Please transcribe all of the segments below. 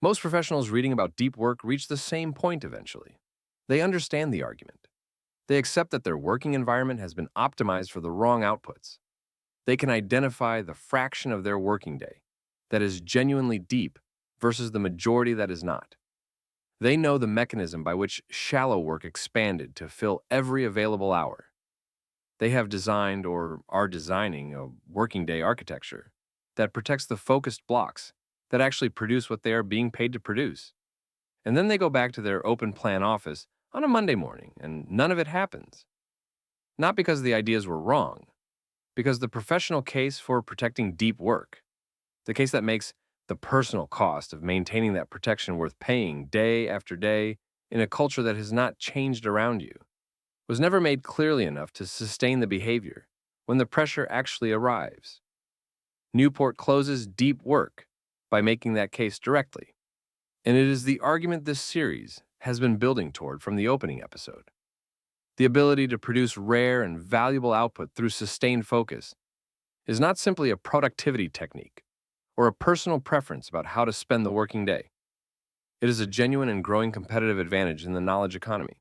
Most professionals reading about deep work reach the same point eventually. They understand the argument. They accept that their working environment has been optimized for the wrong outputs. They can identify the fraction of their working day that is genuinely deep versus the majority that is not. They know the mechanism by which shallow work expanded to fill every available hour. They have designed or are designing a working day architecture that protects the focused blocks that actually produce what they are being paid to produce. And then they go back to their open plan office on a Monday morning and none of it happens. Not because the ideas were wrong, because the professional case for protecting deep work, the case that makes the personal cost of maintaining that protection worth paying day after day in a culture that has not changed around you, was never made clearly enough to sustain the behavior when the pressure actually arrives. Newport closes deep work by making that case directly, and it is the argument this series has been building toward from the opening episode. The ability to produce rare and valuable output through sustained focus is not simply a productivity technique or a personal preference about how to spend the working day. It is a genuine and growing competitive advantage in the knowledge economy.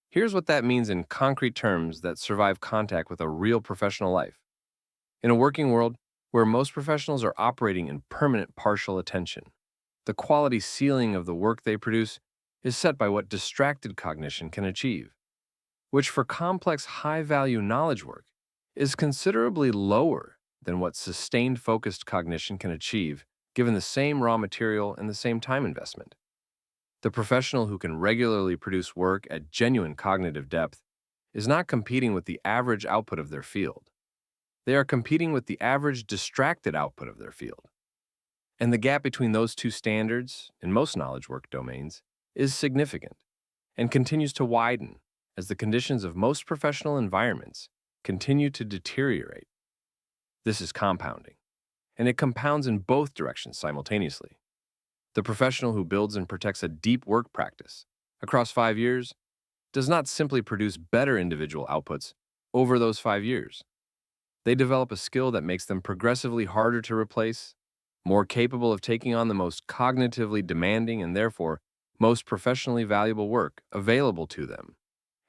Here's what that means in concrete terms that survive contact with a real professional life. In a working world where most professionals are operating in permanent partial attention, the quality ceiling of the work they produce is set by what distracted cognition can achieve, which for complex high-value knowledge work is considerably lower than what sustained focused cognition can achieve given the same raw material and the same time investment. The professional who can regularly produce work at genuine cognitive depth is not competing with the average output of their field. They are competing with the average distracted output of their field. And the gap between those two standards, in most knowledge work domains, is significant and continues to widen as the conditions of most professional environments continue to deteriorate. This is compounding, and it compounds in both directions simultaneously. The professional who builds and protects a deep work practice across 5 years does not simply produce better individual outputs over those 5 years. They develop a skill that makes them progressively harder to replace, more capable of taking on the most cognitively demanding and therefore most professionally valuable work available to them,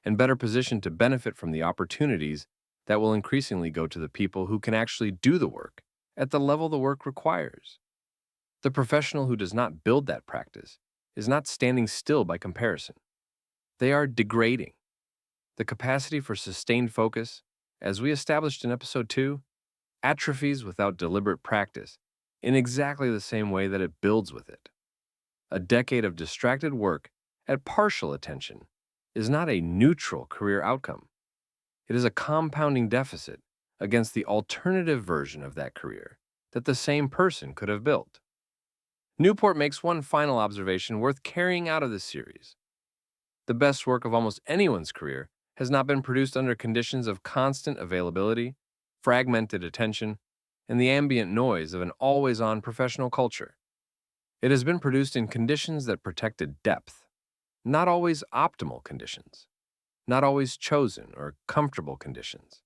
and better positioned to benefit from the opportunities that will increasingly go to the people who can actually do the work at the level the work requires. The professional who does not build that practice is not standing still by comparison. They are degrading. The capacity for sustained focus, as we established in episode 2, atrophies without deliberate practice in exactly the same way that it builds with it. A decade of distracted work at partial attention is not a neutral career outcome. It is a compounding deficit against the alternative version of that career that the same person could have built. Newport makes one final observation worth carrying out of this series. The best work of almost anyone's career has not been produced under conditions of constant availability, fragmented attention, and the ambient noise of an always-on professional culture. It has been produced in conditions that protected depth, not always optimal conditions, not always chosen or comfortable conditions,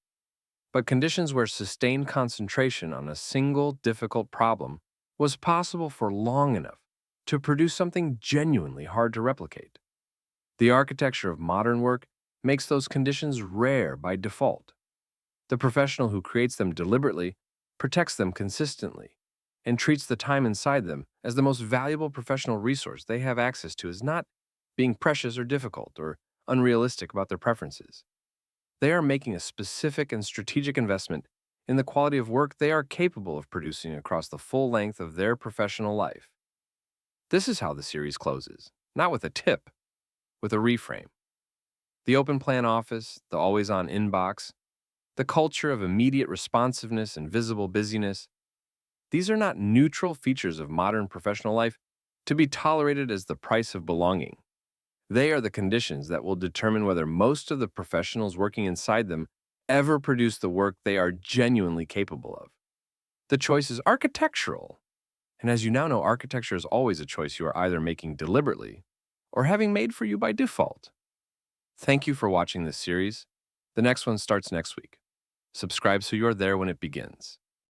but conditions where sustained concentration on a single difficult problem was possible for long enough to produce something genuinely hard to replicate. The architecture of modern work makes those conditions rare by default. The professional who creates them deliberately protects them consistently and treats the time inside them as the most valuable professional resource they have access to as not being precious or difficult or unrealistic about their preferences. They are making a specific and strategic investment in the quality of work they are capable of producing across the full length of their professional life. This is how the series closes, not with a tip, with a reframe. The open plan office, the always-on inbox, the culture of immediate responsiveness and visible busyness, these are not neutral features of modern professional life to be tolerated as the price of belonging. They are the conditions that will determine whether most of the professionals working inside them ever produce the work they are genuinely capable of. The choice is architectural. And as you now know, architecture is always a choice you are either making deliberately or having made for you by default. Thank you for watching this series. The next one starts next week. Subscribe so you are there when it begins.